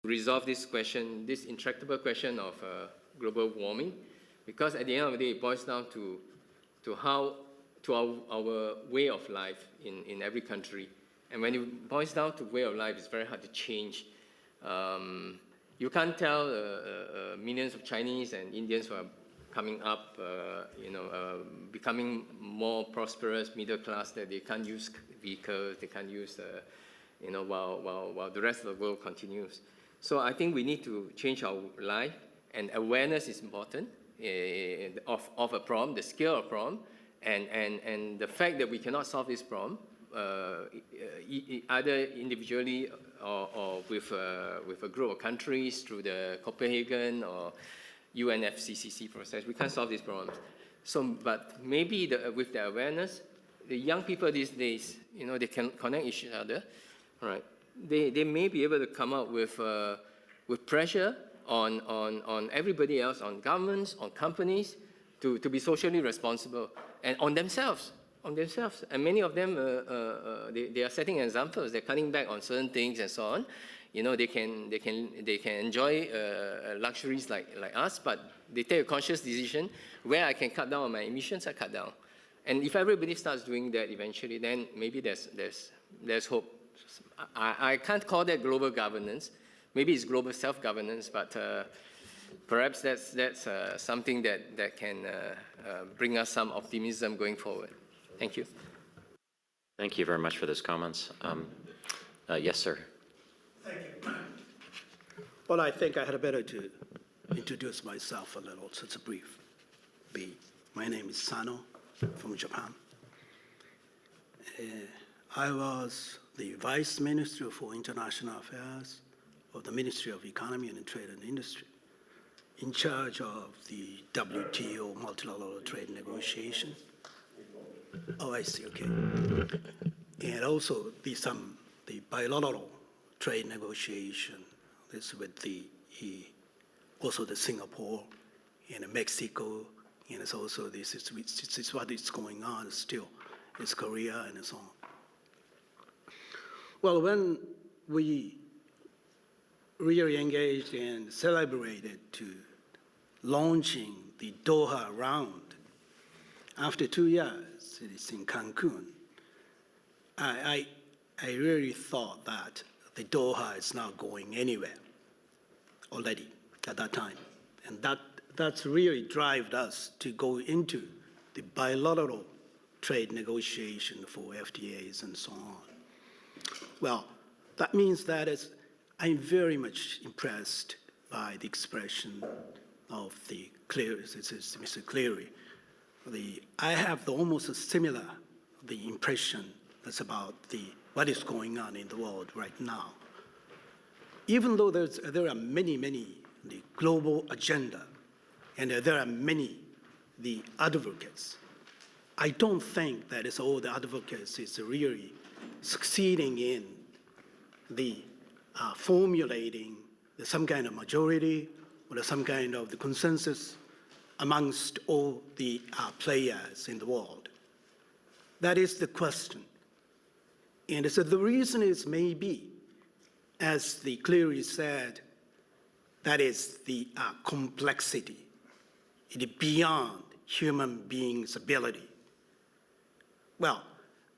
resolve this question, this intractable question of global warming, because at the end of the day, it boils down to our way of life in every country. And when it boils down to way of life, it's very hard to change. You can't tell millions of Chinese and Indians who are coming up, becoming more prosperous, middle class, that they can't use vehicles, they can't use, while the rest of the world continues. So I think we need to change our life, and awareness is important of a problem, the scale of problem, and the fact that we cannot solve this problem, either individually or with a group of countries through the Copenhagen or UNFCCC process. We can't solve these problems. So, but maybe with the awareness, the young people these days, they can connect each other, right? They may be able to come up with pressure on everybody else, on governments, on companies, to be socially responsible, and on themselves. And many of them, they are setting examples. They're cutting back on certain things and so on. They can enjoy luxuries like us, but they take a conscious decision where I can cut down on my emissions, I cut down. And if everybody starts doing that eventually, then maybe there's hope. I can't call that global governance. Maybe it's global self-governance, but perhaps that's something that can bring us some optimism going forward. Thank you. Thank you very much for those comments. Yes, sir. Thank you. Well, I think I had better to introduce myself a little, so it's a brief. My name is Sano from Japan. I was the Vice Minister for International Affairs of the Ministry of Economy and Trade and Industry, in charge of the WTO multilateral trade negotiation. Oh, I see, okay. And also the bilateral trade negotiation, this with also the Singapore and Mexico, and it's also this is what is going on still, it's Korea and so on. Well, when we really engaged and celebrated to launching the Doha round, after 2 years, it is in Cancun, I really thought that the Doha is not going anywhere already at that time. And that's really driven us to go into the bilateral trade negotiation for FTAs and so on. Well, that means that I'm very much impressed by the expression of the Mr. Cleary. I have almost a similar impression that's about what is going on in the world right now. Even though there are many the global agenda, and there are many the advocates, I don't think that it's all the advocates is really succeeding in the formulating some kind of majority or some kind of the consensus amongst all the players in the world. That is the question. And so the reason is maybe, as the Cleary said, that is the complexity. It is beyond human beings' ability. Well,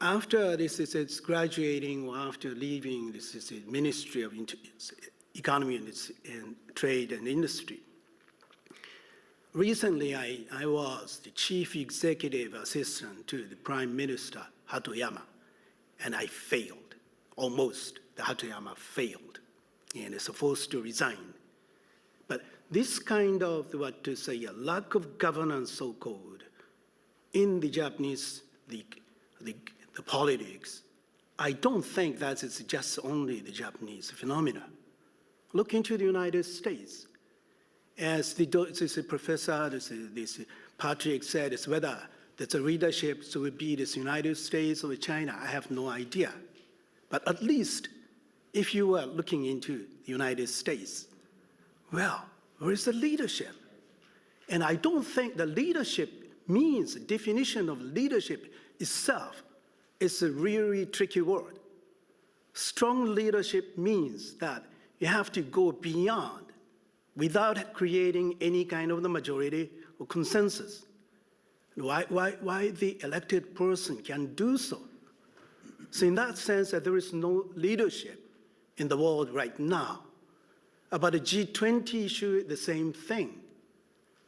after it's graduating or after leaving this Ministry of Economy and Trade and Industry, recently I was the Chief Executive Assistant to the Prime Minister Hatoyama, and I failed, almost. The Hatoyama failed, and is supposed to resign. But this kind of, a lack of governance, so-called, in the Japanese, the politics, I don't think that it's just only the Japanese phenomena. Look into the United States. As this professor, this Patrick said, it's whether that the leadership would be this United States or China, I have no idea. But at least, if you are looking into the United States, well, where is the leadership? And I don't think the leadership means, the definition of leadership itself is a really tricky word. Strong leadership means that you have to go beyond without creating any kind of the majority or consensus. Why the elected person can do so? So in that sense, that there is no leadership in the world right now. About the G20 issue, the same thing.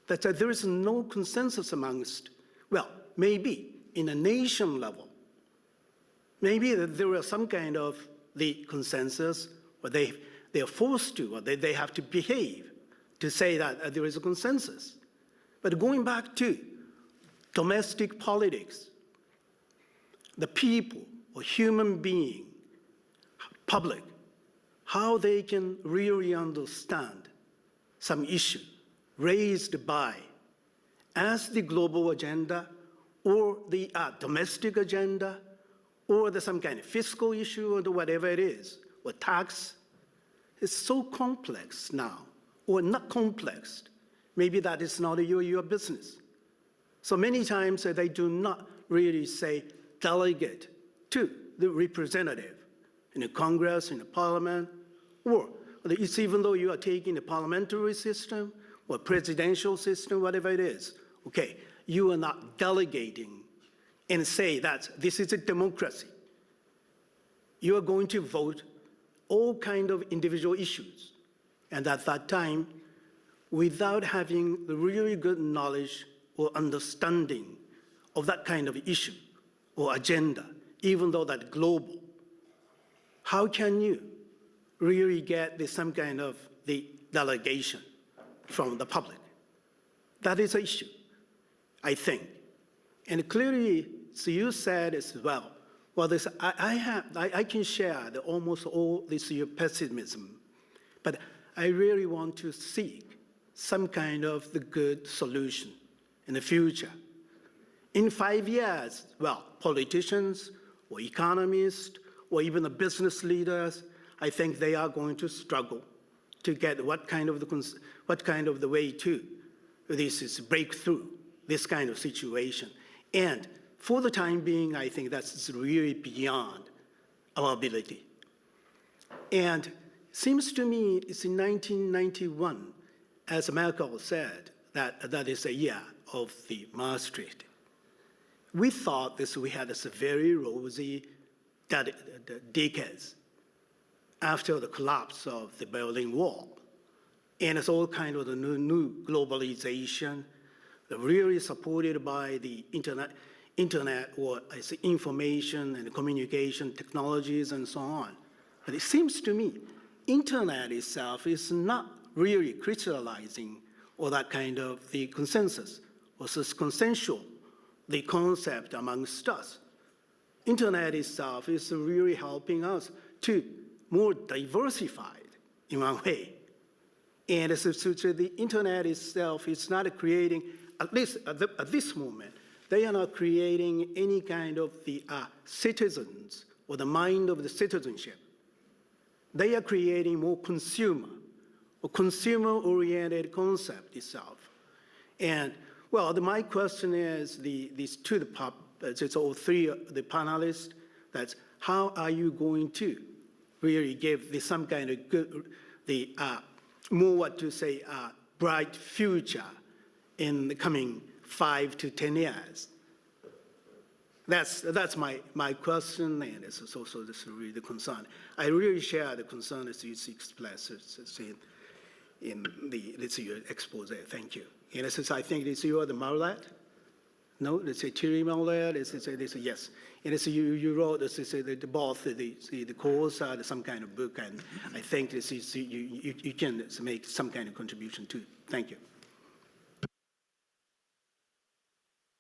That there is no consensus amongst, well, maybe in a nation level, maybe there are some kind of the consensus, or they are forced to, or they have to behave to say that there is a consensus. But going back to domestic politics, the people or human being, public, how they can really understand some issue raised by as the global agenda or the domestic agenda or some kind of fiscal issue or whatever it is, or tax, is so complex now, or not complex. Maybe that is not your business. So many times they do not really say delegate to the representative in the Congress, in the Parliament, or it's even though you are taking the parliamentary system or presidential system, whatever it is, okay, you are not delegating and say that this is a democracy. You are going to vote all kind of individual issues. And at that time, without having the really good knowledge or understanding of that kind of issue or agenda, even though that's global, how can you really get some kind of the delegation from the public? That is an issue, I think. And clearly, so you said as well, well, I can share almost all this your pessimism, but I really want to seek some kind of the good solution in the future. In 5 years, well, politicians or economists or even the business leaders, I think they are going to struggle to get what kind of the way to this is break through this kind of situation. And for the time being, I think that's really beyond our ability. And it seems to me it's in 1991, as Merkel said, that is a year of the Maastricht. We thought we had this very rosy decades after the collapse of the Berlin Wall. And it's all kind of the new globalization, really supported by the internet or information and communication technologies and so on. But it seems to me, internet itself is not really crystallizing or that kind of the consensus or consensual, the concept amongst us. Internet itself is really helping us to more diversified in one way. And so the internet itself is not creating, at least at this moment, they are not creating any kind of the citizens or the mind of the citizenship. They are creating more consumer or consumer-oriented concept itself. And well, my question is it's all three of the panelists, that's how are you going to really give some kind of good, more bright future in the coming 5 to 10 years? That's my question, and it's also this really the concern. I really share the concern as you expressed in your expose. Thank you. And I think you are the Marlet. No, it's a Thierry Marlet. Yes. And you wrote both the course, some kind of book, and I think you can make some kind of contribution too. Thank you.